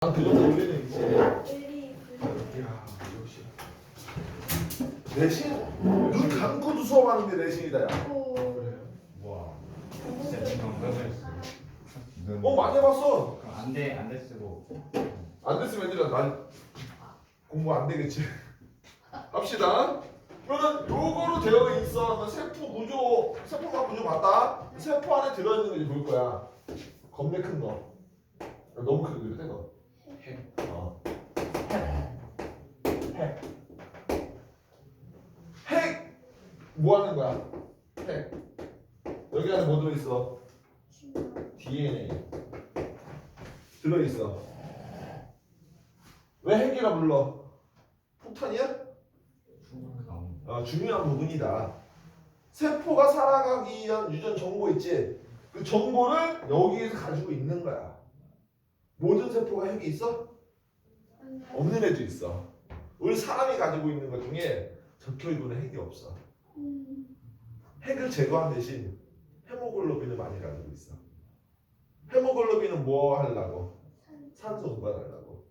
그 정도 올리는 이제. 이야 역시. 내신? 눈 감고도 수업하는데 내신이다 야. 그래요? 와, 진짜 지금 건강했어. 많이 해봤어. 안 됐으고. 안 됐으면 애들아 난 공부 안 되겠지. 합시다. 그러면 요거로 되어 있어. 하면 세포 구조, 세포가 구조 맞다. 세포 안에 들어있는 거 이제 볼 거야. 겁내 큰 거. 너무 큰 거, 거. 핵. 핵. 뭐 하는 거야? 핵. 여기 안에 뭐 들어있어? DNA. 들어있어. 왜 핵이라 불러? 폭탄이야? 중요한 부분이다. 세포가 살아가기 위한 유전 정보 있지? 그 정보를 여기에서 가지고 있는 거야. 모든 세포가 핵이 있어? 없는 애도 있어. 우리 사람이 가지고 있는 것 중에 적혈구는 핵이 없어. 핵을 제거한 대신 헤모글로빈을 많이 가지고 있어. 헤모글로빈은 뭐 하려고? 산소 운반하려고.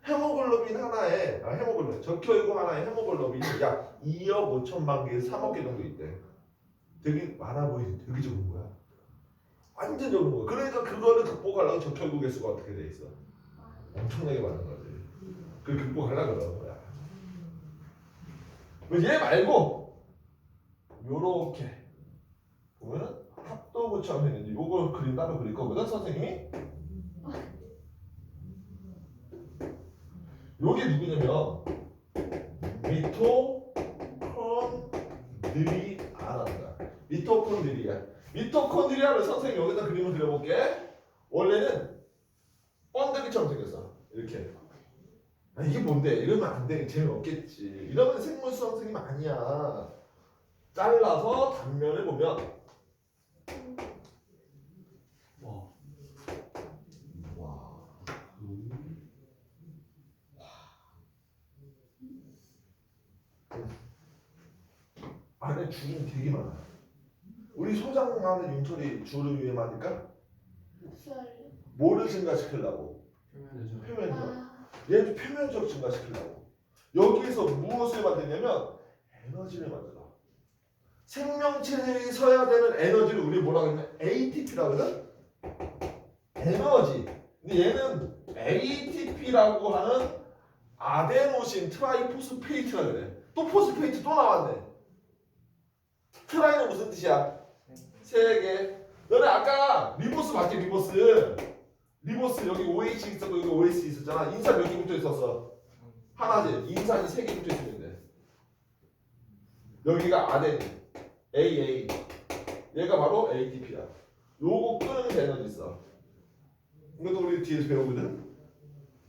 헤모글로빈 하나에 헤모글로빈 적혈구 하나에 헤모글로빈이 약 2억 5천만 개에서 3억 개 정도 있대. 되게 많아 보이지? 되게 적은 거야. 완전 적은 거야. 그러니까 그거를 극복하려고 적혈구 개수가 어떻게 돼 있어? 엄청나게 많은 거지. 그걸 극복하려고 그러는 거야. 얘 말고 요렇게 보면은 합도구처럼 생겼지. 요걸 그림 따로 그릴 거거든 선생님이. 요게 누구냐면 미토콘드리아란다. 미토콘드리아. 미토콘드리아를 선생님 여기다 그림을 그려볼게. 원래는 번데기처럼 생겼어. 이렇게. 이게 뭔데? 이러면 안 돼. 재미없겠지. 이러면 생물수학 선생님 아니야. 잘라서 단면을 보면 안에 주름이 되게 많아. 우리 소장하는 융털이 주름 위험하니까 뭐를 증가시키려고? 표면적. 얘도 표면적 증가시키려고. 여기에서 무엇을 만드냐면 에너지를 만들어. 생명체들이 써야 되는 에너지를 우리 뭐라고 하냐면 ATP라고 하거든? 에너지. 근데 얘는 ATP라고 하는 아데노신 트라이포스페이트라 그래. 또 포스페이트 또 나왔네. 트라이는 무슨 뜻이야? 세 개. 너네 아까 리보스 맞지? 리보스 여기 OH 있었고 여기 OS 있었잖아. 인산 몇 개 붙어 있었어? 하나지. 인산이 세 개 붙어 있으면 돼. 여기가 아데닌 AA. 얘가 바로 ATP야. 요거 끄는 게 에너지 있어. 이것도 우리 뒤에서 배우거든.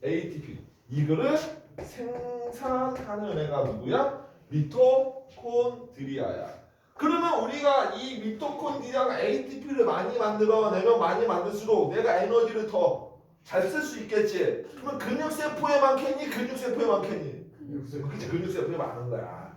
ATP. 이거를 생산하는 애가 누구야? 미토콘드리아야. 그러면 우리가 이 미토콘드리아가 ATP를 많이 만들어내면 많이 만들수록 내가 에너지를 더 잘 쓸 수 있겠지. 그러면 근육세포에 많겠니? 근육세포에 많겠니? 그치, 근육세포에 많은 거야.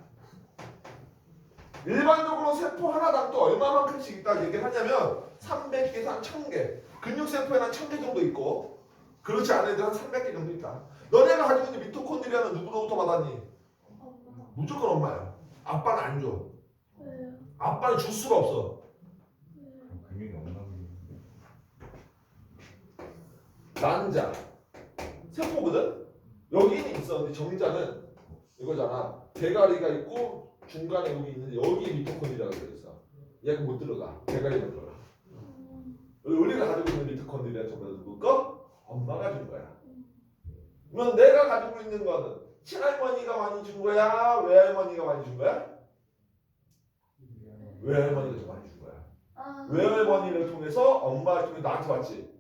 일반적으로 세포 하나당 또 얼마만큼씩 있다고 얘기를 하냐면 300개에서 한 1000개. 근육세포에는 한 1000개 정도 있고 그렇지 않은 애들 한 300개 정도 있다. 너네가 가지고 있는 미토콘드리아는 누구로부터 받았니? 무조건 엄마야. 아빠는 안 줘. 아빠는 줄 수가 없어. 금융이 없나 보네. 난자 세포거든. 여기는 있어. 근데 정자는 이거잖아. 대가리가 있고 중간에 여기 있는데 여기에 미토콘드리아가 들어있어. 얘가 못 들어가. 대가리만 들어가. 우리가 가지고 있는 미토콘드리아 전부 다 누구 거? 엄마가 준 거야. 그러면 내가 가지고 있는 거는 친할머니가 많이 준 거야? 외할머니가 많이 준 거야? 외할머니가 더 많이 준 거야. 외할머니를 통해서 엄마를 통해 나한테 왔지.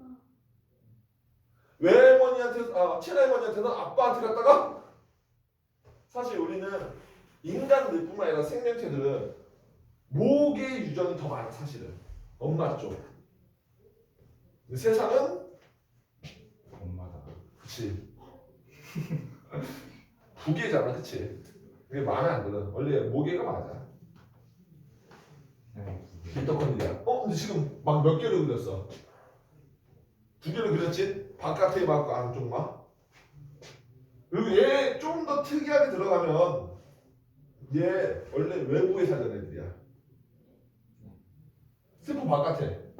외할머니한테, 친할머니한테는 아빠한테 갔다가 사실 우리는 인간들뿐만 아니라 생명체들은 목의 유전이 더 많아 사실은. 엄마 쪽. 근데 세상은 엄마다. 그치. 두 개잖아, 그치? 그게 마음에 안 들어. 원래 모개가 맞아. 미토콘드리아. 근데 지금 막 몇 개를 그렸어? 두 개를 그렸지? 바깥에 맞고 안쪽만? 그리고 얘 좀 더 특이하게 들어가면 얘 원래 외부에 살던 애들이야. 세포 바깥에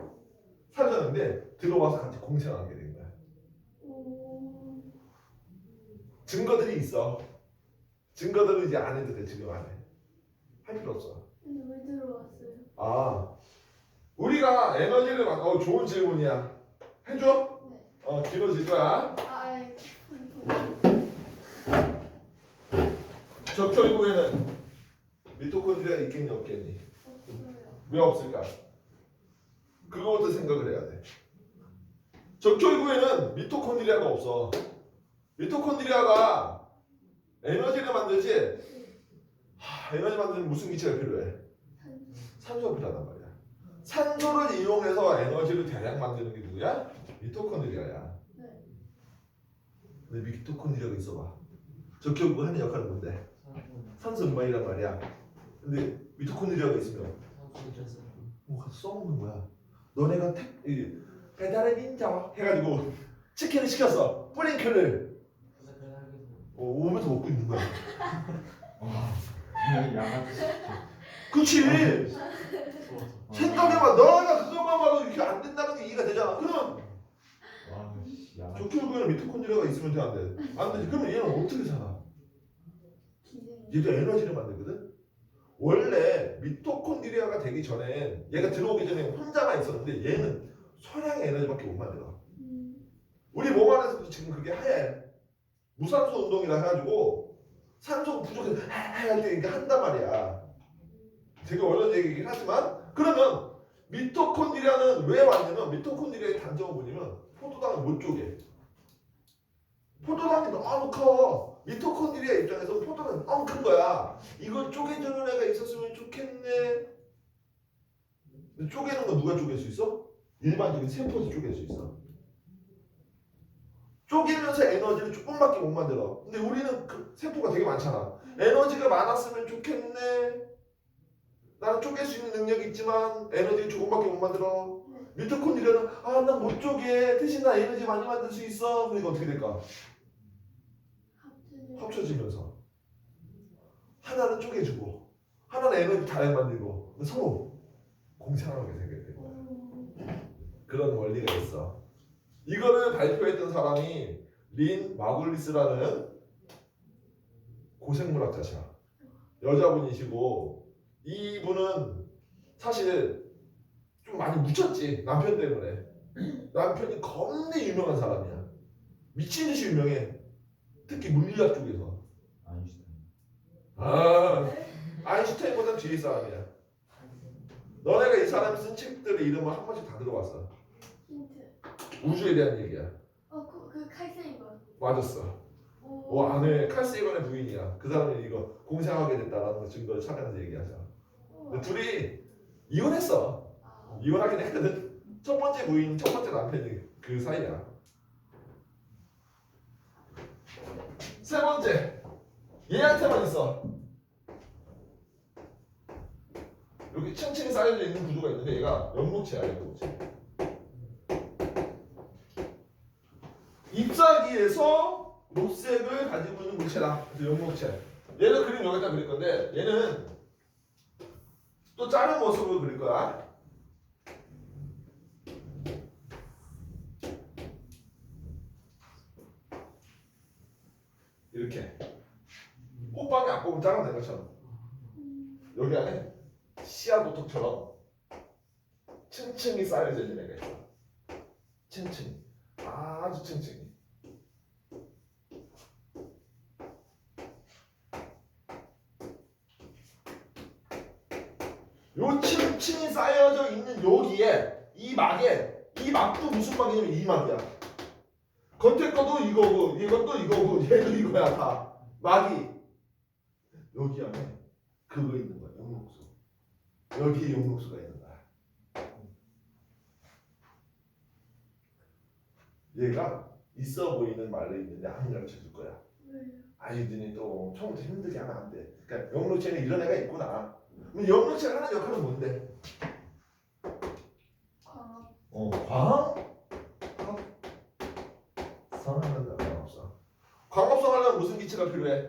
살았는데 들어와서 같이 공생하게 된 거야. 증거들이 있어. 증거들은 이제 안 해도 돼. 지금 안 해. 할 필요 없어. 근데 왜 들어왔어요? 아, 우리가 에너지를 좋은 질문이야. 해줘? 네. 길어질 거야. 아, 적혈구에는 미토콘드리아가 있겠니 없겠니? 없어요. 왜 없을까? 그거부터 생각을 해야 돼. 적혈구에는 미토콘드리아가 없어. 미토콘드리아가 에너지를 만들지. 에너지 만드는 무슨 기체가 필요해? 산소가 필요하단 말이야. 산소를 이용해서 에너지를 대량 만드는 게 누구야? 미토콘드리아야. 네. 근데 미토콘드리아가 있어봐. 적혈구가 하는 역할은 뭔데? 산소 운반이란 말이야. 근데 미토콘드리아가 있으면 가서 써먹는 거야. 너네가 배달의 민족 해가지고 치킨을 시켰어. 뿌링클을 오면서 먹고 있는 거야. 양아치. 그치? 생각해봐. 너가 그것만 봐도 이렇게 안 된다는 게 이해가 되잖아. 그러면 양아치. 적혈구에는 미토콘드리아가 있으면 돼, 안 돼? 안 되지. 그러면 얘는 어떻게 살아? 얘도 에너지를 만들거든? 원래 미토콘드리아가 되기 전엔 얘가 들어오기 전에 혼자만 있었는데 얘는 소량의 에너지밖에 못 만들어. 우리 몸 안에서도 지금 그게 해. 무산소 운동이라 해가지고 산소가 부족해서 할 때 이렇게 한단 말이야. 되게 어려운 얘기긴 하지만 그러면 미토콘드리아는 왜 왔냐면 미토콘드리아의 단점은 뭐냐면 포도당을 못 쪼개. 포도당이 너무 커. 미토콘드리아 입장에서 포도당이 너무 큰 거야. 이걸 쪼개주는 애가 있었으면 좋겠네. 근데 쪼개는 건 누가 쪼갤 수 있어? 일반적인 세포에서 쪼갤 수 있어. 쪼개면서 에너지를 조금밖에 못 만들어. 근데 우리는 그 세포가 되게 많잖아. 에너지가 많았으면 좋겠네. 나는 쪼갤 수 있는 능력이 있지만 에너지를 조금밖에 못 만들어. 미토콘드리아는 난 못 쪼개. 대신 나 에너지 많이 만들 수 있어. 그러니까 어떻게 될까? 합쳐지면서 하나는 쪼개주고 하나는 에너지 다량 만들고 서로 공생하게 되게 된 거야. 그런 원리가 있어. 이거를 발표했던 사람이 린 마굴리스라는 고생물학자셔. 여자분이시고 이분은 사실 좀 많이 묻혔지. 남편 때문에. 남편이 겁나 유명한 사람이야. 미친 듯이 유명해. 특히 물리학 쪽에서. 아인슈타인. 아인슈타인보다 뒤에 사람이야. 너네가 이 사람이 쓴 책들의 이름을 한 번씩 다 들어봤어. 힌트. 우주에 대한 얘기야. 그 칼세이건. 맞았어. 안에 칼세이건의 부인이야. 그 사람이 이거 공생하게 됐다라는 증거를 찾아내서 얘기하자. 근데 둘이 이혼했어. 이혼하긴 했거든. 첫 번째 부인, 첫 번째 남편이 그 사이야. 세 번째, 얘한테만 있어. 여기 층층이 쌓여져 있는 구조가 있는데 얘가 연목체야, 연목체. 잎사귀에서 녹색을 가지고 있는 물체다. 그래서 연목체. 얘는 그림 여기다 그릴 건데 얘는 또 다른 모습으로 그릴 거야. 이렇게 호빵이 앞부분 작은 것처럼 여기 안에 씨앗 보통처럼 층층이 쌓여져 있는 애가 있어. 층층이, 아주 층층이. 요 층층이 쌓여져 있는 여기에 이 막도 무슨 막이냐면 이 막이야. 겉에 거도 이거고 이것도 이거고 얘도 이거야. 다 막이 여기 안에 그거 있는 거야. 용록수. 여기에 용록수가 있는 거야. 얘가 있어 보이는 말을 있는데 안 가르쳐 줄 거야. 아이들이 또 처음부터 힘들게 하면 안 돼. 그러니까 용록체는 이런 애가 있구나. 그럼 용록체가 하는 역할은 뭔데? 광학. 광학? 성하는 건 없어. 광합성 하려면 무슨 기체가 필요해?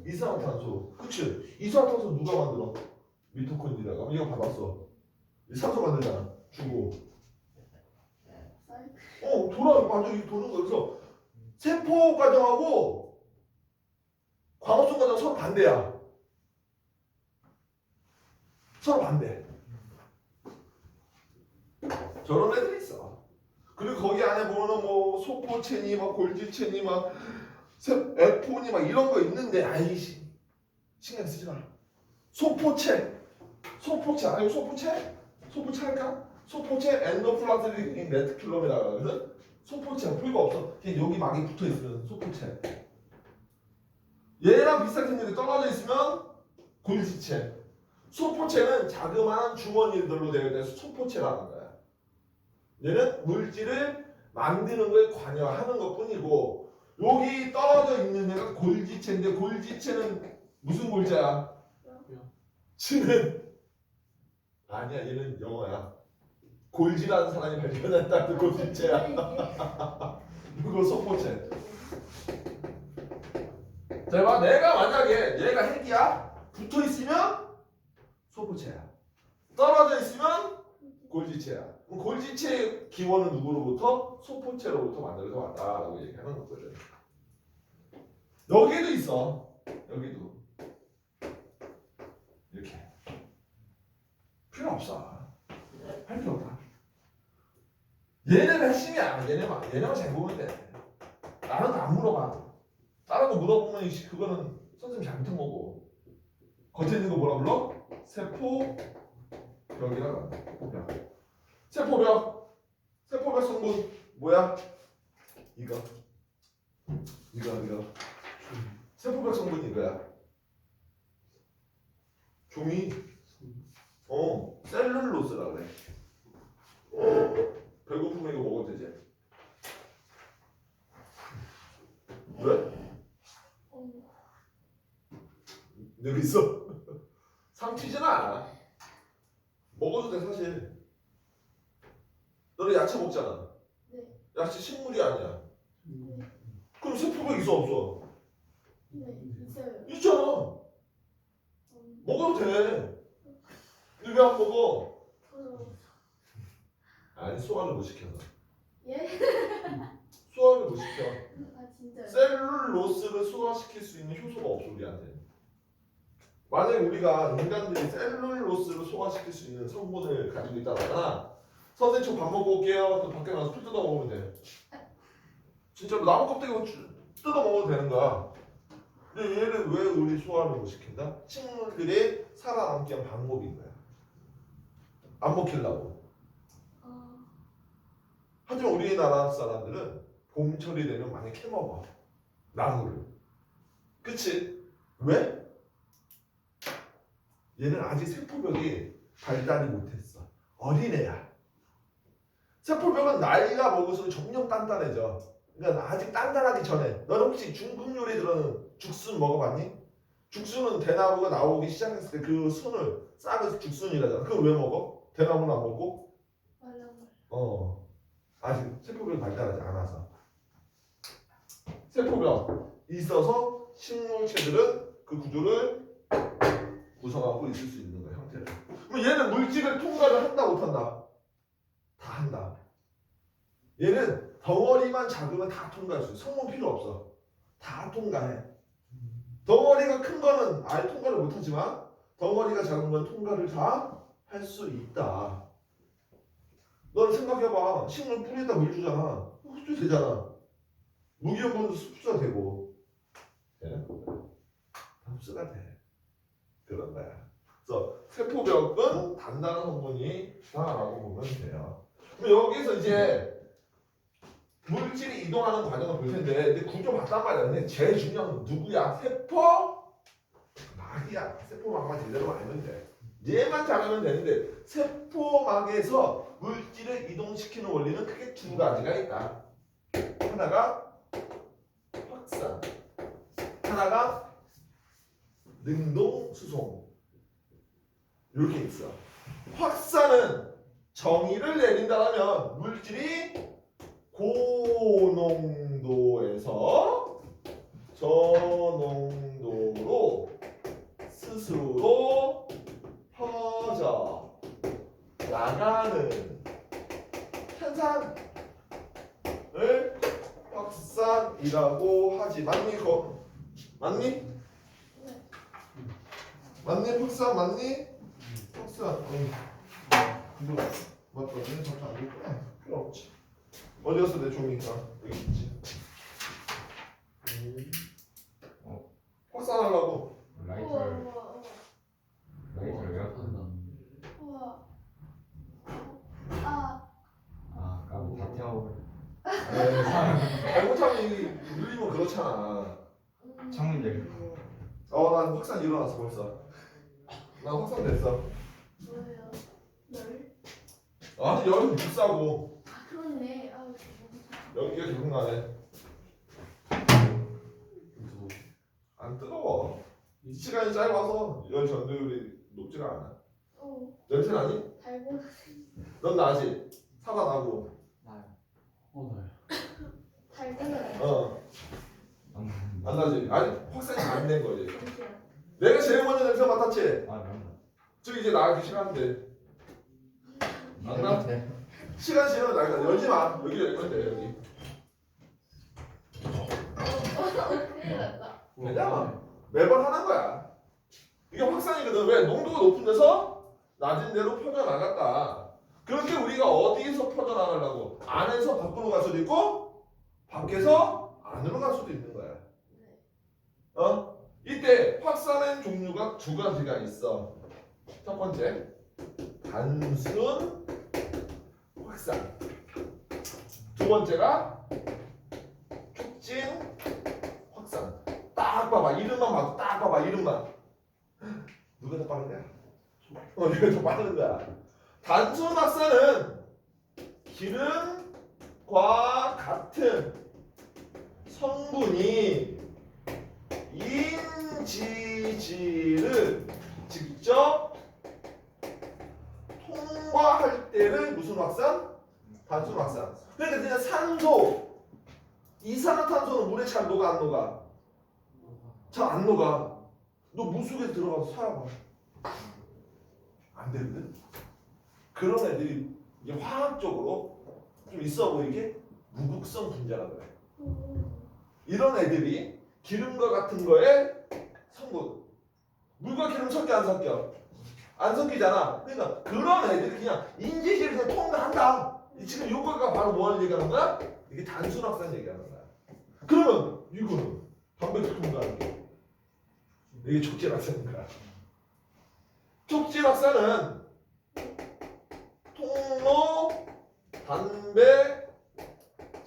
이산화탄소. 그치? 이산화탄소 누가 만들어? 미토콘드리아가. 그럼 이거 받았어. 이 산소 만들잖아. 주고. 돌아. 완전 이렇게 도는 거야. 그래서 세포 과정하고 광합성 과정 서로 반대야. 서로 반대. 저런 애들이 있어. 그리고 거기 안에 보면은 뭐 소포체니 막 골지체니 막 F니 막 이런 거 있는데 아이씨 신경 쓰지 마. 소포체 아니 소포체 할까? 소포체 엔도플라즈믹 레티큘럼이라고 하거든. 소포체 필요가 없어. 그냥 여기 막이 붙어 있으면 소포체. 얘랑 비슷하게 생겼는데 떨어져 있으면 골지체. 소포체는 자그마한 주머니들로 되어 있는 소포체라는 거야. 얘는 물질을 만드는 거에 관여하는 것 뿐이고, 여기 떨어져 있는 애가 골지체인데, 골지체는 무슨 골자야? 지는 아니야. 얘는 영어야. 골지라는 사람이 발견했다는 골지체야. 이거 소포체. 자, 봐. 내가 만약에 얘가 핵이야? 붙어 있으면 소포체야. 떨어져 있으면 골지체야. 그럼 골지체의 기원은 누구로부터? 소포체로부터 만들어져 왔다라고 얘기하는 거거든. 여기도 있어. 여기도 이렇게 필요 없어. 할 필요 없다. 얘네가 핵심이야. 얘네만 잘 보면 돼. 나는 안 물어봐. 다른 거 물어보면 그거는 선생님 잘못한 거고. 겉에 있는 거 뭐라 불러? 세포벽이라고 한다. 세포벽 성분 뭐야? 이거 세포벽 성분이 이거야. 종이 셀룰로스라 그래. 배고프면 이거 먹어도 되지? 왜? 여기 있어? 삼키지는 않아. 먹어도 돼 사실. 너네 야채 먹잖아. 네. 야채 식물이 아니야. 네. 그럼 세포벽 있어 없어? 네, 있어요. 있잖아. 먹어도 돼. 근데 왜 안 먹어? 아니 소화를 못 시켜서. 예? 소화를 못 시켜. 아 진짜요? 셀룰로스를 소화시킬 수 있는 효소가 없어 우리한테. 만약에 우리가 인간들이 셀룰로스를 소화시킬 수 있는 성분을 가지고 있다거나, 선생님 저 밥 먹고 올게요. 또 밖에 나가서 풀 뜯어 먹으면 돼. 진짜로 나무 껍데기 뜯어 먹어도 되는 거야. 근데 얘를 왜 우리 소화를 못 시킨다? 식물들이 살아남기 위한 방법인 거야. 안 먹히려고. 하지만 우리나라 사람들은 봄철이 되면 많이 캐먹어. 나무를. 그치? 왜? 얘는 아직 세포벽이 발달이 못했어. 어린애야. 세포벽은 나이가 먹을수록 점점 단단해져. 그러니까 아직 단단하기 전에. 너는 혹시 중국 요리 들어는 죽순 먹어봤니? 죽순은 대나무가 나오기 시작했을 때 그 순을 싹을 죽순이라잖아. 그걸 왜 먹어? 대나무는 안 먹고? 아직 세포벽이 발달하지 않아서. 세포벽 있어서 식물체들은 그 구조를 구성하고 있을 수 있는 거야, 형태를. 그럼 얘는 물질을 통과를 한다 못한다? 다 한다. 얘는 덩어리만 작으면 다 통과할 수 있어. 성분 필요 없어. 다 통과해. 덩어리가 큰 거는 아예 통과를 못하지만 덩어리가 작은 건 통과를 다 할 수 있다. 너는 생각해봐. 식물 뿌리에다 물 주잖아. 흡수 되잖아. 무기염분도 흡수가 되고. 얘는 다 흡수가 돼. 그런 거야. 그래서 세포벽은 단단한 성분이 다라고 보면 돼요. 그럼 여기서 이제 물질이 이동하는 과정을 볼 텐데, 근데 구조 봤단 말이야. 근데 제일 중요한 건 누구야? 세포막이야. 세포막만 제대로 알면 돼. 얘만 잘하면 되는데, 세포막에서 물질을 이동시키는 원리는 크게 두 가지가 있다. 하나가 확산, 하나가 능동 수송. 이렇게 있어. 확산은 정의를 내린다면 물질이 고농도에서 확산이라고 하지. 맞니 이거? 맞니? 네. 맞니? 확산 맞니? 확산. 이거 맞다. 얘는 잠깐 안 됐구나. 필요 없지. 어디 갔어 내 종이가? 여기 있지. 확산하려고. 우와 라이터를 우와 라이터를 왜 아픈다? 우와. 아. 아 까비 다 태워. 잘못하면 이 눌리면 그렇잖아. 창문 열려. 난 확산 일어났어 벌써. 난 확산 됐어. 뭐예요? 열? 아니 열은 비싸고 아 그렇네. 아 연기가 계속 나네. 안 뜨거워. 시간이 짧아서 열 전도율이 높지가 않아. 냄새 나니? 달고. 넌 나지? 사과 나고. 나요. 나요. 달고. 안 나지? 아니 확산이 안 된 거지. 잠시만. 내가 제일 먼저 냄새 맡았지? 아 난다. 저기 이제 나가기 시간인데. 안 나? 시간 지나면 나가. 열지 마. 여기 열 건데 여기. 큰일 났다. 왜냐면 매번 하는 거야. 이게 확산이거든. 왜? 농도가 높은 데서 낮은 데로 퍼져나갔다. 그렇게 우리가 어디에서 퍼져나가려고? 안에서 밖으로 갈 수도 있고 밖에서 안으로 갈 수도 있는 거야. 이때 확산의 종류가 두 가지가 있어. 첫 번째, 단순 확산. 두 번째가 촉진 확산. 딱 봐봐. 이름만 봐도 딱 봐봐. 이름만. 누가 더 빠른 거야? 누가 더 빠른 거야? 단순 확산은 기름과 같은 성분이 인지질을 직접 통과할 때를 무슨 확산? 단순 확산. 그러니까 그냥 산소, 이산화탄소는 물에 잘 녹아 안 녹아? 잘 안 녹아. 너 물속에 들어가서 살아봐. 안 되거든. 그런 애들이 이게 화학적으로 좀 있어 보이게 무극성 분자라 그래. 이런 애들이 기름과 같은 거에 성분. 물과 기름 섞여 안 섞여? 안 섞이잖아. 그러니까 그런 애들이 그냥 인지질을 그냥 통과한다. 지금 요거가 바로 뭐하는 얘기하는 거야? 이게 단순 확산 얘기하는 거야. 그러면 이거는 단백질 통과하는 게 이게 촉진 확산인가? 촉진 확산은 통로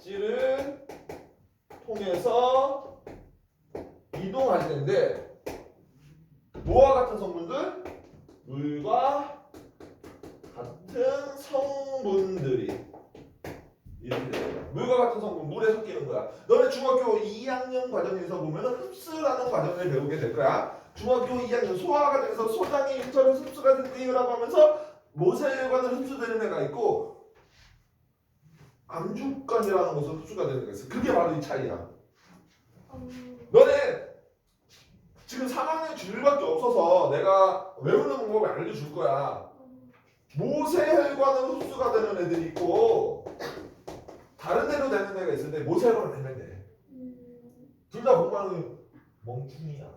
단백질을 통해서 이동할 텐데 뭐와 같은 성분들? 물과 같은 성분들이 이렇게 돼요. 물과 같은 성분, 물에 섞이는 거야. 너네 중학교 2학년 과정에서 보면 흡수라는 과정을 배우게 될 거야. 중학교 2학년 소화 과정에서 소장의 융처럼 흡수가 된다고 하면서 모세혈관을 흡수되는 애가 있고 암주관이라는 것을 흡수가 되는 애가 있어. 그게 바로 이 차이야. 너네 지금 3학년 줄밖에 없어서 내가 외우는 방법을 알려줄 거야. 모세혈관으로 흡수가 되는 애들이 있고 다른 데로 되는 애가 있을 때 모세혈관을 되면 돼. 둘 다 공부하는 멍충이야.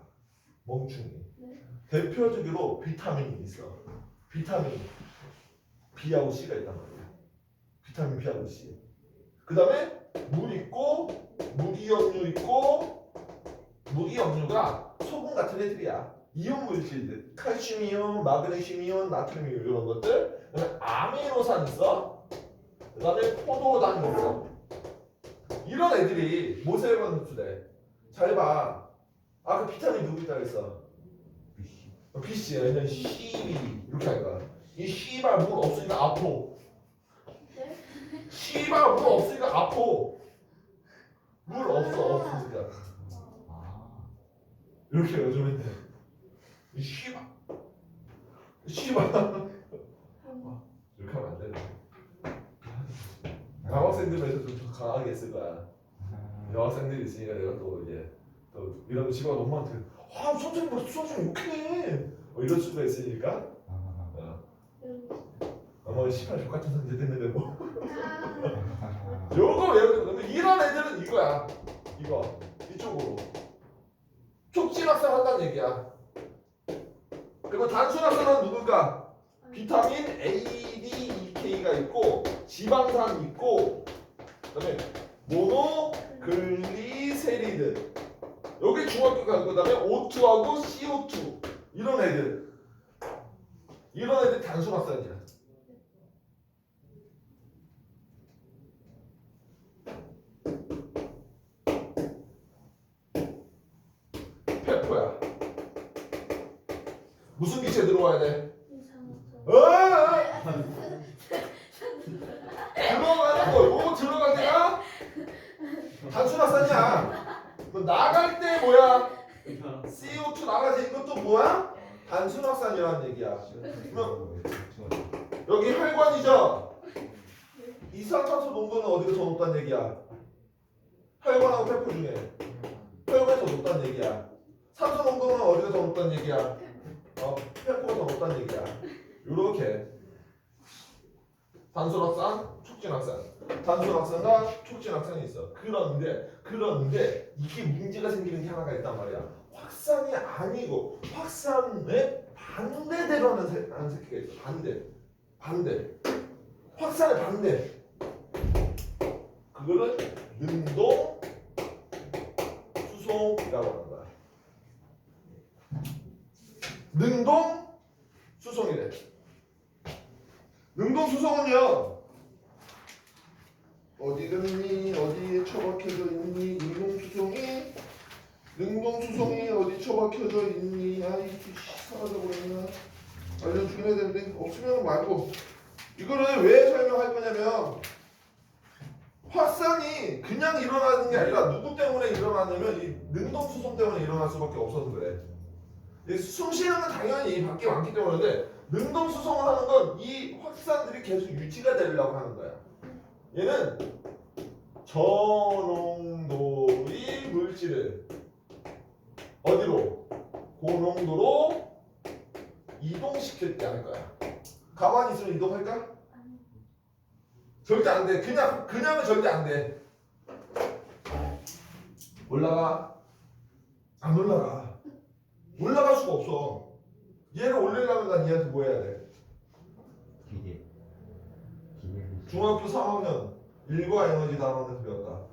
멍충이. 대표적으로 비타민이 있어. 비타민 B하고 C가 있단 말이야. 비타민 B하고 C. 그 다음에 물 있고 무기염류 있고 무기염류가 소금 같은 애들이야. 이온 물질들, 칼슘이온, 마그네슘이온, 나트륨이온 이런 것들. 그다음에 아미노산 있어. 그다음에 포도당 있어. 이런 애들이 모세혈관 흡수돼. 잘 봐. 아까 비타민 누구 있다고 했어? BC. 얘는 C 이렇게 할 거야. 이 C발 물 없으니까 아파. 네? C발 물 없으니까 아파. 물 없으니까. 이렇게 해주면 돼. 씨발 이렇게 하면 안 되네. 남학생들에서 좀 더 강하게 했을 거야. 여학생들이 있으니까 내가 또 이제 또 이런 집안 엄마한테 선생님 뭐 수학 좀 욕해 이럴 수가 있으니까 어머 씨발 족같은 성질 됐는데 뭐 요거 외우는 건데 이런 애들은 이거야. 이거 이쪽으로 촉진학생 한다는 얘기야. 그리고 단순학생은 누굴까? 비타민 A, D, E, K가 있고 지방산 있고 그다음에 모노글리세리드 여기 중학교가 있고 그다음에 O2하고 CO2 이런 애들 단순학생이야. 페퍼야. 무슨 기체 들어와야 돼? 들어가는 거 요거 들어갈 때가 단순학생이야. 그 나갈 때 뭐야? CO2 나가지 이것도 뭐야? 단순학산이라는 얘기야. 그러면 여기 혈관이죠? 이산화탄소 농도는 어디가 더 높다는 얘기야? 혈관하고 페퍼 중에 혈관이 더 높다는 얘기야. 산소 농도는 어디가 더 높다는 얘기야? 페퍼가 더 높다는 얘기야. 요렇게 단순학산, 촉진학산, 단순학산과 촉진학산이 있어. 그런데 이게 문제가 생기는 게 하나가 있단 말이야. 확산이 아니고 확산의 반대대로 하는 새끼가 있어. 반대. 확산의 반대. 그거를 능동 수송이라고 하는 거야. 능동 수송이래. 능동 수송은요. 어디 갔니? 어디에 처박혀져 있니? 능동 수송이 어디 처박혀져 있니? 아이 사라져 버렸나? 알려주긴 해야 되는데 없으면 말고. 이거를 왜 설명할 거냐면 확산이 그냥 일어나는 게 아니라 누구 때문에 일어나냐면 이 능동 수송 때문에 일어날 수밖에 없어서 그래. 숨 쉬는 건 당연히 밖에 많기 때문인데 능동 수송을 하는 건 이 확산들이 계속 유지가 되려고 하는 거야. 얘는 저농도의 물질을 어디로? 고농도로 이동시킬 때 할 거야. 가만히 있으면 이동할까? 절대 안 돼. 그냥은 절대 안 돼. 올라가? 안 올라가. 올라갈 수가 없어. 얘를 올리려면 난 얘한테 뭐 해야 돼? 기계. 중학교 3학년 일과 에너지 단원에서 배웠다.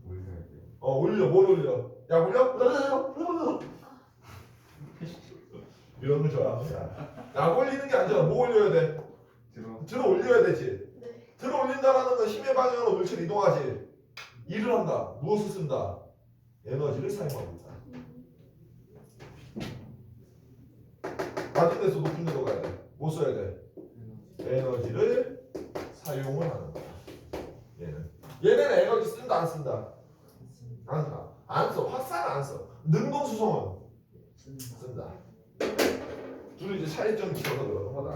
올려야 돼. 올려. 뭘 올려? 야 올려? 이런 거 좋아. 약 올리는 게 아니잖아. 뭐 올려야 돼? 들어 올려야 되지. 네. 들어 올린다라는 건 힘의 방향으로 물질 이동하지. 일을 한다. 무엇을 쓴다? 에너지를 사용하고 있다. 낮은 데서 높은 데로 가야 돼. 뭐 써야 돼? 에너지를 사용을 하는 거야. 얘는 에너지 쓴다 안 쓴다? 안 써. 확산은 안 써. 능동 수송은 쓴다. 둘이 이제 차이점이 있어서 그러는 거다.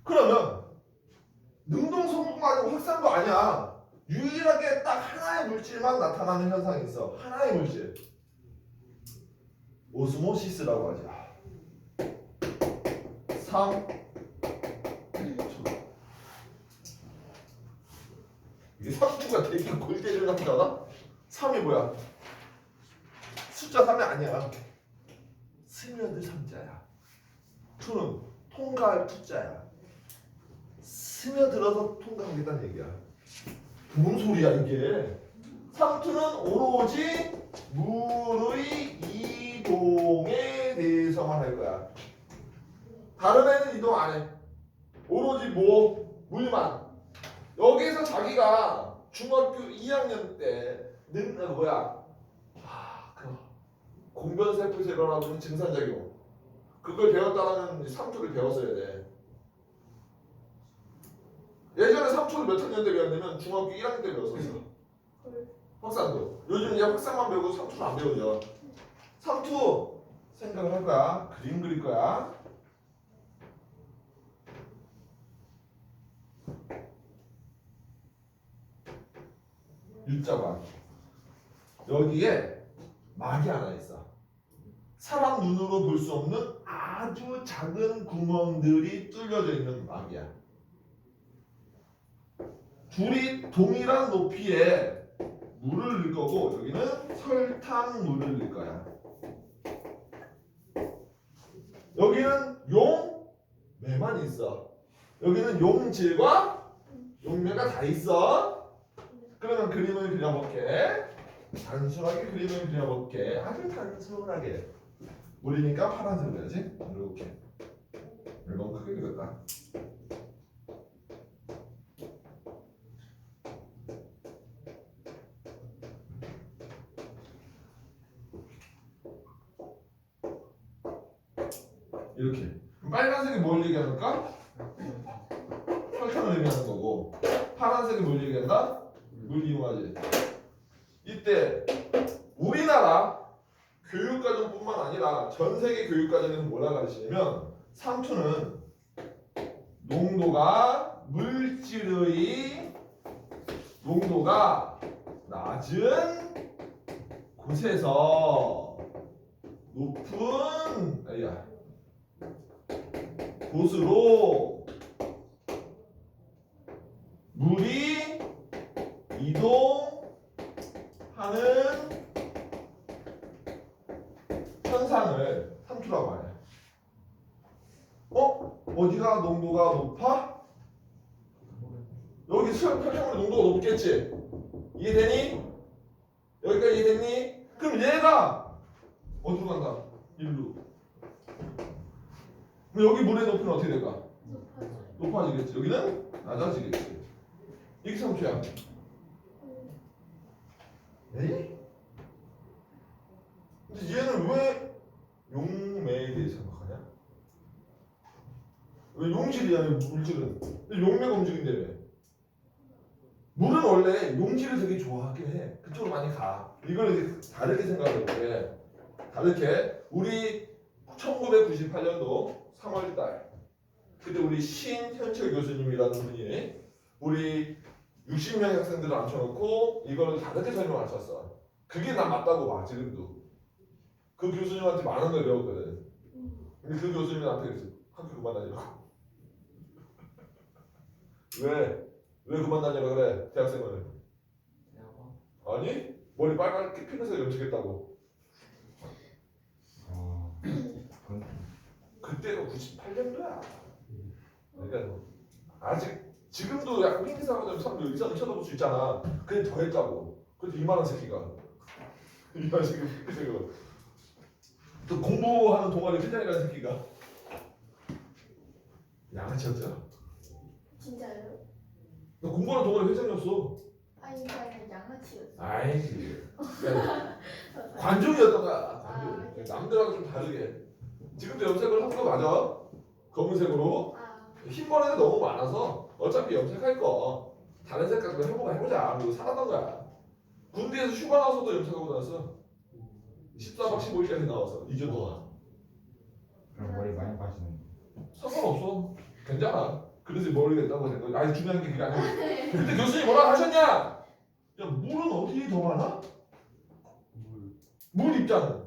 그러면 능동 수송도 아니고 확산도 아니야. 유일하게 딱 하나의 물질만 나타나는 현상이 있어. 하나의 물질. 오스모시스라고 하죠. 3 이게 3주가 되게 골 때리는 거잖아. 3이 뭐야? 숫자 3이 아니야. 스며들 3자야. 2는 통과할 투자야. 스며들어서 통과하겠다는 얘기야. 뭔 소리야 이게? 3투는 오로지 물의 이동에 대해서만 할 거야. 다른 애는 이동 안 해. 오로지 물만. 여기서 자기가 중학교 2학년 때 공변세포에서 일어나는 증산작용 그걸 배웠다라는 3초를 배웠어야 돼. 예전에 3초를 몇 학년 때 배웠냐면 중학교 1학년 때 배웠었어. 확산도. 요즘 이제 확산만 배우고 3초는 안 배우죠. 3투 생각을 할 거야. 그림 그릴 거야. U자가 여기에 막이 하나 있어. 사람 눈으로 볼 수 없는 아주 작은 구멍들이 뚫려져 있는 막이야. 둘이 동일한 높이에 물을 넣을 거고 여기는 설탕물을 넣을 거야. 여기는 용매만 있어. 여기는 용질과 용매가 다 있어. 그러면 그림을 그려볼게. 단순하게 그림을 그려볼게. 아주 단순하게. 물이니까 파란색으로 해야지. 이렇게. 너무 크게 그렸다. 이렇게. 빨간색이 뭘 얘기하니까? 설탕을 의미하는 거고, 파란색이 뭘 얘기한다? 물 이용하지. 이때 우리나라 교육과정뿐만 아니라 전 세계 교육과정에는 뭐라 가르치냐면 삼투는 농도가 물질의 농도가 낮은 곳에서 높은 곳으로 물이 이동하는 현상을 삼투라고 하네. 어디가 농도가 높아? 여기 설탕물 농도가 높겠지? 이해되니? 여기까지 이해됐니? 그럼 얘가 어디로 간다? 일로. 그럼 여기 물의 높이는 어떻게 될까? 높아지겠지. 여기는 낮아지겠지. 이게 삼투야. 에이? 근데 얘는 왜 용매에 대해 생각하냐? 왜 용질이야, 물질은? 근데 용매가 움직인다며. 물은 원래 용질을 되게 좋아하긴 해. 그쪽으로 많이 가. 이걸 이제 다르게 생각해볼게. 다르게 우리 1998년도 3월달 그때 우리 신현철 교수님이라는 분이 우리 60명의 학생들을 앉혀놓고 이걸 다르게 설명을 하셨어. 그게 난 맞다고 봐 지금도. 그 교수님한테 많은 걸 배웠거든. 근데 그 교수님이 나한테 그랬어. 학교 그만 다니라고. 왜 그만 다니라 그래? 대학생을. 아니 머리 빨갛게 피면서 염색했다고. 그때가 98년도야. 그러니까 아직 지금도 약간 핑크사람들 사람들 의사를 쳐다볼 수 있잖아. 근데 더 했다고. 그래도 이만한 새끼가. 이만한 새끼가. 또 공부하는 동아리 회장이 가는 새끼가. 양아치였죠? 진짜요? 너 공부하는 동아리 회장이었어. 아니 그냥 양아치였어. 아이 관종이었던 거야. 관종. 남들하고 좀 다르게. 지금도 염색을 한 거 맞아. 검은색으로. 흰머리가 너무 많아서 어차피 염색할 거 다른 색깔로 해보자. 그리고 살았던 거야. 군대에서 휴가 나와서도 염색하고 나왔어. 14박 15일까지 나와서 2주 동안. 그럼 머리 많이 빠지는. 상관없어. 괜찮아. 그래서 머리가 있다고 된 거야. 아니 중요한 게 그게 아니고. 근데 교수님 뭐라 하셨냐? 야 물은 어디에 더 많아? 물 입자는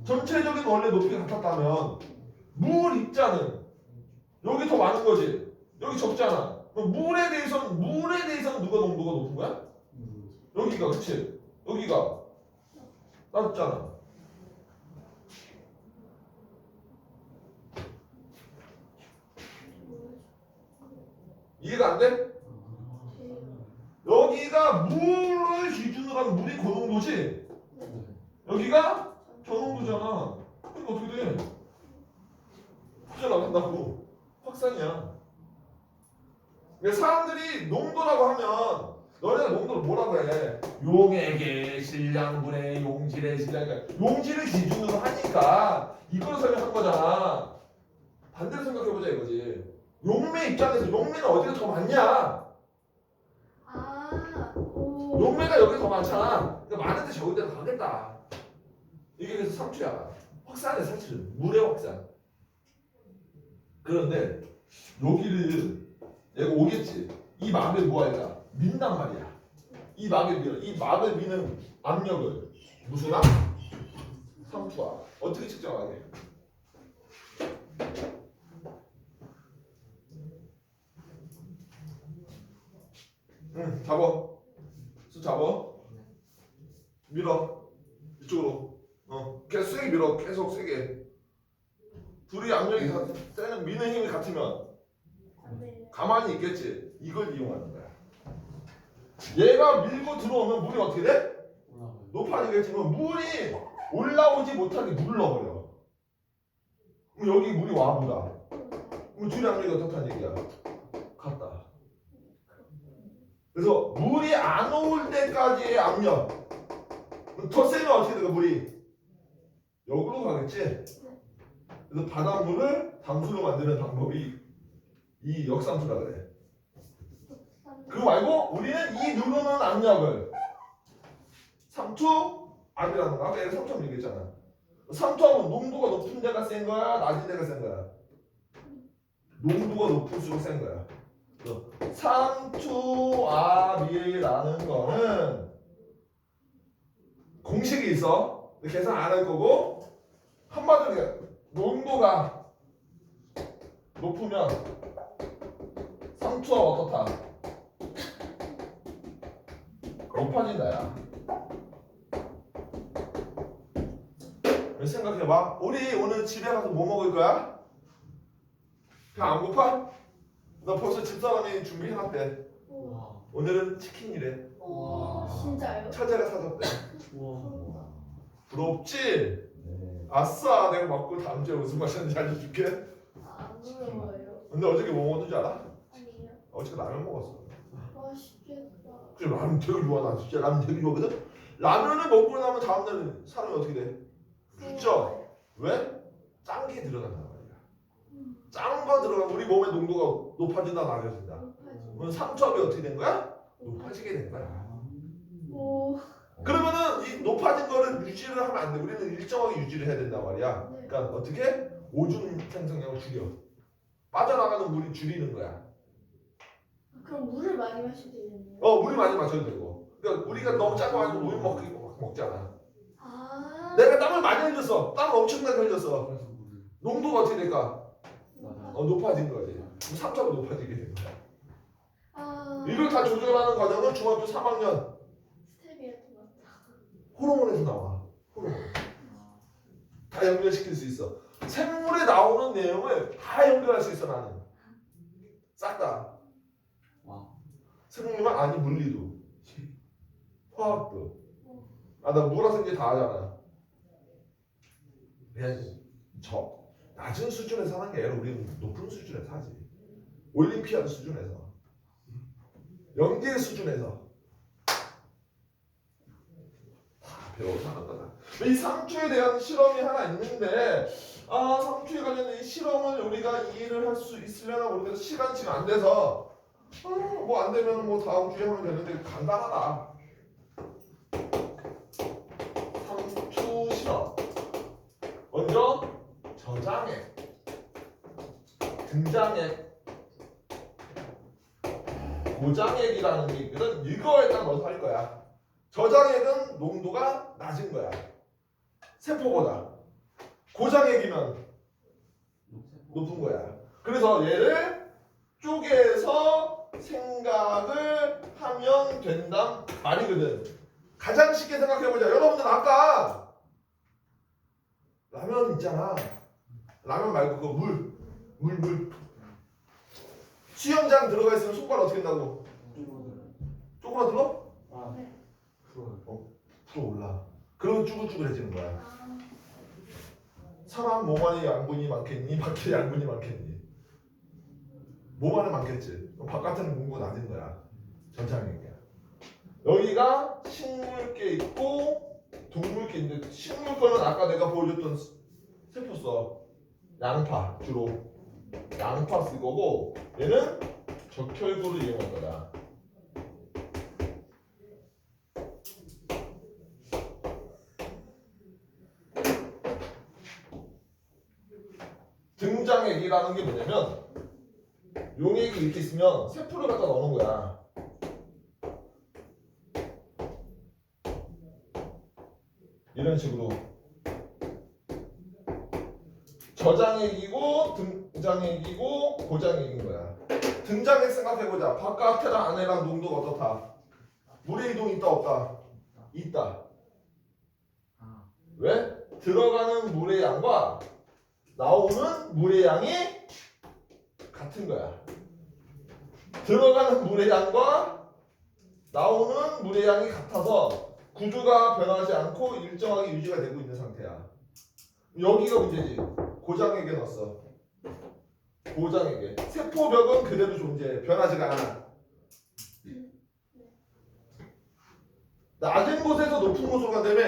전체적인 원래 높이가 같았다면 물 입자는 여기 더 많은 거지. 여기 적잖아. 그럼 물에 대해서는 누가 농도가 높은 거야? 여기가 그치? 여기가 낮잖아. 이해가 안 돼? 여기가 물을 기준으로 하면 물이 고농도지? 여기가 저농도잖아. 그러니까 어떻게 돼? 퍼져나간다고. 확산이야. 그러니까 사람들이 농도라고 하면 너네가 농도를 뭐라고 해? 용액의 질량분의 용질의 질량. 그러니까 용질을 기준으로 하니까 이걸 설명한 거잖아. 반대로 생각해보자 이거지. 용매 입장에서 용매는 어디가 더 많냐? 오. 용매가 여기 더 많잖아. 그러니까 많은데 적은 데로 가겠다. 이게 그래서 삼투야. 확산이야 사실은. 물의 확산. 그런데 여기를 얘가 오겠지. 이 막을 뭐할까? 민단 말이야. 이 막을 미는 압력을 무슨 압? 3투아. 어떻게 측정하게? 응, 잡아. 수 잡아. 밀어. 이쪽으로. 계속 세게 밀어. 계속 세게. 둘이 압력이 세는 미는 힘이 같으면 안 돼요. 가만히 있겠지. 이걸 이용하는 거야. 얘가 밀고 들어오면 물이 어떻게 돼? 높아지겠지만 물이 올라오지 못하게 눌러버려. 그럼 여기 물이 와보다. 그럼 둘이 압력이 어떻다는 얘기야? 같다. 그래서 물이 안 올 때까지의 압력. 더 세면 어떻게 될까 물이? 역으로 가겠지? 그래서 바닷물을 담수로 만드는 방법이 이 역삼투라 그래. 그거 말고 우리는 이 누르는 압력을 3투 압이라는 거. 아까 얘가 3투 얘기했잖아. 3투하면 농도가 높은 데가 센 거야? 낮은 데가 센 거야? 농도가 높을수록 센 거야. 3투 압이라는 거는 공식이 있어. 계산 안 할 거고 한마디로 농도가 높으면 3투압 어떻다? 높아진다 야. 생각해봐. 우리 오늘 집에 가서 뭐 먹을 거야? 배 안 고파? 나 벌써 집사람이 준비해놨대. 우와. 오늘은 치킨이래. 우와. 진짜요? 처제가 사줬대. 우와. 부럽지? 네. 아싸 내가 먹고 다음 주에 무슨 맛이었는지 알려줄게. 안 부러워요. 근데 어저께 뭐 먹었는지 알아? 아니에요. 어저께 라면 먹었어. 맛있겠다. 그래 라면 되게 좋아. 나 진짜 라면 되게 좋아하거든. 라면을 먹고 나면 다음날은 사람이 어떻게 돼? 그죠? 왜? 짠 게 들어간단 말이야. 짠 거 들어가면 우리 몸의 농도가 높아진다 낮아진다. 높아지. 그럼 삼투압이 어떻게 된 거야? 높아지게 된 거야. 오. 그러면은 이 높아진 거를 유지를 하면 안 돼. 우리는 일정하게 유지를 해야 된단 말이야. 네. 그러니까 어떻게? 오줌 생성량을 줄여. 빠져나가는 물이 줄이는 거야. 그럼 물을 많이 마시면 되겠네요. 물이 많이 마셔도 되고. 그러니까 우리가 너무 짜고 우유 먹잖아. 아. 내가 땀을 많이 흘렸어. 땀을 엄청나게 흘렸어. 농도가 어떻게 될까? 높아진 거지. 그럼 삼투압이 높아지게 된 거야. 아. 이걸 다 조절하는 과정은 중학교 3학년 스텝이었던 것 같아. 호르몬에서 나와. 호르몬. 다 연결시킬 수 있어. 생물에 나오는 내용을 다 연결할 수 있어 나는. 싹 다. 생물만 아니 물리도, 화학도. 나 물화생제 다 하잖아. 그냥 저 낮은 수준에서 하는 게 아니라 우리는 높은 수준에서 하지. 올림피아드 수준에서, 영재 수준에서 다 배워서 하는 거다. 이 상투에 대한 실험이 하나 있는데 상투에 관련된 이 실험을 우리가 이해를 할 수 있으려나 모르겠어. 시간 지금 안 돼서 뭐 안 되면 뭐 다음 주에 하면 되는데 간단하다. 상투 실험. 먼저 저장액, 등장액, 고장액이라는 얘기는 이거에 일단 넣어서 할 거야. 저장액은 농도가 낮은 거야. 세포보다. 고장액이면 높은 거야. 그래서 얘를 쪼개서 생각을 하면 된단 말이거든. 가장 쉽게 생각해보자. 여러분들 아까 라면 있잖아. 라면 말고 그거 물. 수영장 들어가 있으면 손가락 어떻게 된다고? 쪼그라들어? 네. 풀어올라. 그러면 쭈글쭈글해지는 거야. 아. 사람 몸 안에 양분이 많겠니? 밖에 양분이 많겠니? 몸 안에 많겠지. 그럼 바깥에는 농도가 낮은 거야. 전장액이야. 여기가 식물계 있고 동물계 있는데 식물 거는 아까 내가 보여줬던 세포 써. 양파 주로. 양파 쓸 거고 얘는 적혈구를 이용할 거다. 등장액이라는 게 뭐냐면 용액이 이렇게 있으면 세포를 갖다 넣는 거야. 이런 식으로 저장액이고 등장액이고 고장액인 거야. 등장액 생각해보자. 바깥이랑 안에랑 농도가 어떻다? 물의 이동이 있다 없다? 있다. 왜? 들어가는 물의 양과 나오는 물의 양이 같은 거야. 들어가는 물의 양과 나오는 물의 양이 같아서 구조가 변하지 않고 일정하게 유지가 되고 있는 상태야. 여기가 문제지. 고장에게 넣었어. 고장에게. 세포벽은 그대로 존재해. 변하지가 않아. 낮은 곳에서 높은 곳으로 간다며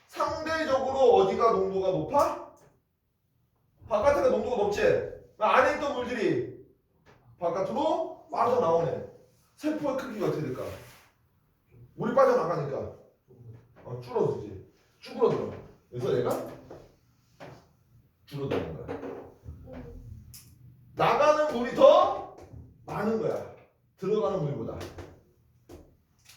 상대적으로 어디가 농도가 높아? 바깥에가 농도가 높지? 안에 있던 물들이 바깥으로 빠져나오네. 세포의 크기가 어떻게 될까? 물이 빠져나가니까 줄어들지. 쭈그러들어. 그래서 얘가 줄어드는 거야. 나가는 물이 더 많은 거야. 들어가는 물보다.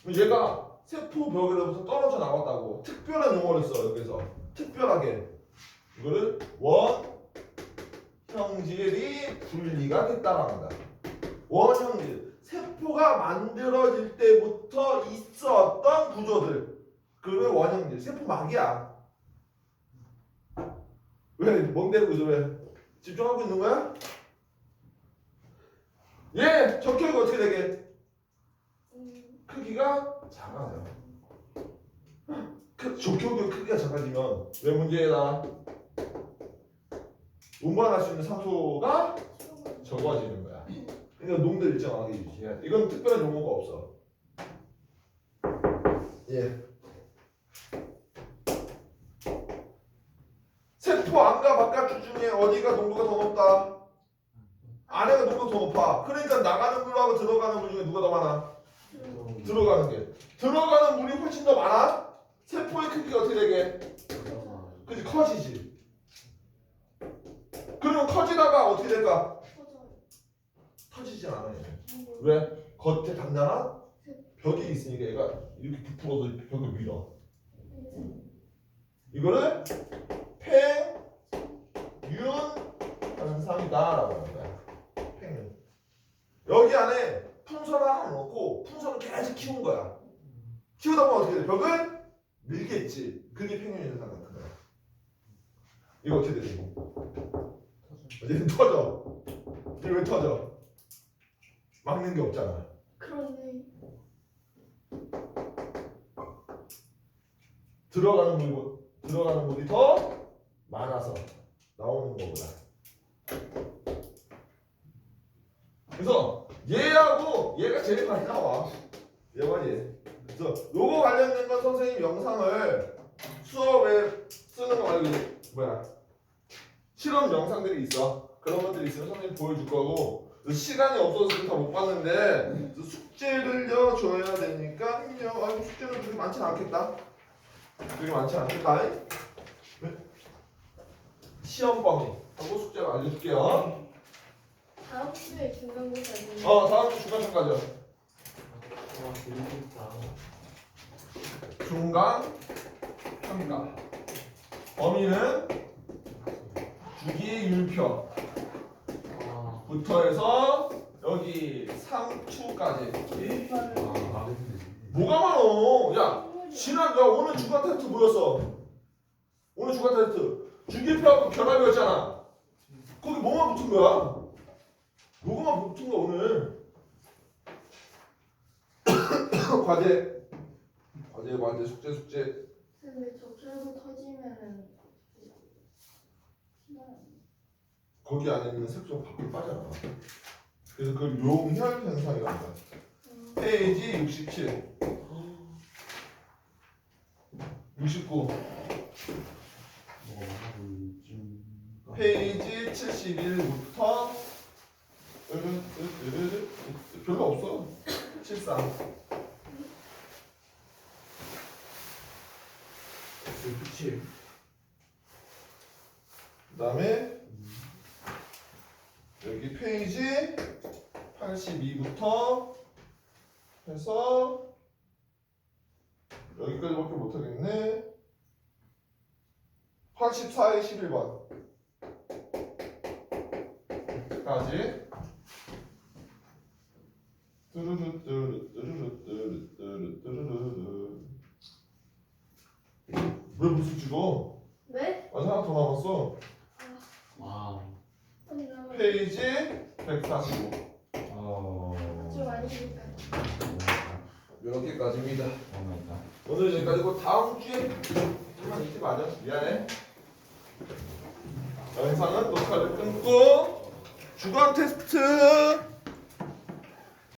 얘가 세포벽으로부터 떨어져 나왔다고 특별한 용어를 써. 여기서 특별하게 이거를 원형질이 분리가 됐다고 한다. 원형질, 세포가 만들어질 때부터 있었던 구조들, 그걸 원형질, 세포막이야. 왜 멍대고 있어? 왜 집중하고 있는 거야? 예, 적혈구가 어떻게 되게? 크기가 작아요. 적혈구의 크기가 작아지면 왜 문제나? 운반할 수 있는 산소가 적어지는 거야. 그러니까 농도 일정하게 유지해야 돼. 이건 특별한 용어가 없어. 예. 세포 안과 바깥쪽 중에 어디가 농도가 더 높다? 안에가 농도가 더 높아. 그러니까 나가는 물하고 들어가는 물 중에 누가 더 많아? 들어가는 게. 들어가는 물이 훨씬 더 많아? 세포의 크기가 어떻게 되게? 그치, 커지지. 그러면 커지다가 어떻게 될까? 터지진 않아요. 왜? 겉에 단단한 벽이 있으니까 얘가 이렇게 부풀어서 벽을 밀어. 이거를 팽윤 현상이다라고 하는 거야. 팽윤. 여기 안에 풍선을 하나 넣고 풍선을 계속 키운 거야. 키우다 보면 어떻게 돼? 벽을 밀겠지. 그게 팽윤 현상 같은 거야. 이거 어떻게 돼? 어쨌든 터져. 이게 왜 터져? 막는 게 없잖아. 그러네. 들어가는 물이 더 많아서 나오는 거보다. 그래서 얘하고 얘가 제일 많이 나와. 얘와 얘. 그래서 요거 관련된 건 선생님 영상을 수업에 쓰는 거 말고 실험 영상들이 있어. 그런 것들이 있으면 선생님 보여줄 거고. 시간이 없어서 다 못 봤는데 숙제를 줘야 되니까요. 아이고 숙제는 그렇게 많지는 않겠다. 그렇게 많지 않겠다. 시험 범위 하고 숙제를 알려줄게요. 다음 주에 중간고사 있는 다음 주 중간 평가죠. 중간 평가. 범위는 주기 율표. 부터 해서 여기 3초까지. 뭐가 많어? 야, 오늘 주간 테스트 뭐였어? 오늘 주간 테스트 주기표하고 결합이었잖아. 거기 뭐만 붙은 거야? 뭐가만 붙은 거야 오늘? 과제, 숙제. 근데 적절고 터지면은 거기 안에 있는 색소가 밖으로 빠져나가. 그래서 그걸 용혈 현상이라고 한다. 페이지 67, 69, 페이지 71부터 별로 없어. 73. 그치. 그 다음에 여기 페이지 82부터 해서 여기까지밖에 못하겠네. 84에 11번. 이렇게까지. 뚜루루 뚜루 뚜루루 뚜루 뚜루 뚜루루. 왜 무슨 찍어? 네? 아직 하나 더 남았어. 와우. 아니 나 페이지 145. 좀 아니니까. 이렇게까지입니다. 오마이갓. 오늘 여기까지고 다음 주에 한번 잊지 마자. 미안해. 영상은 녹화를 끊고 주간 테스트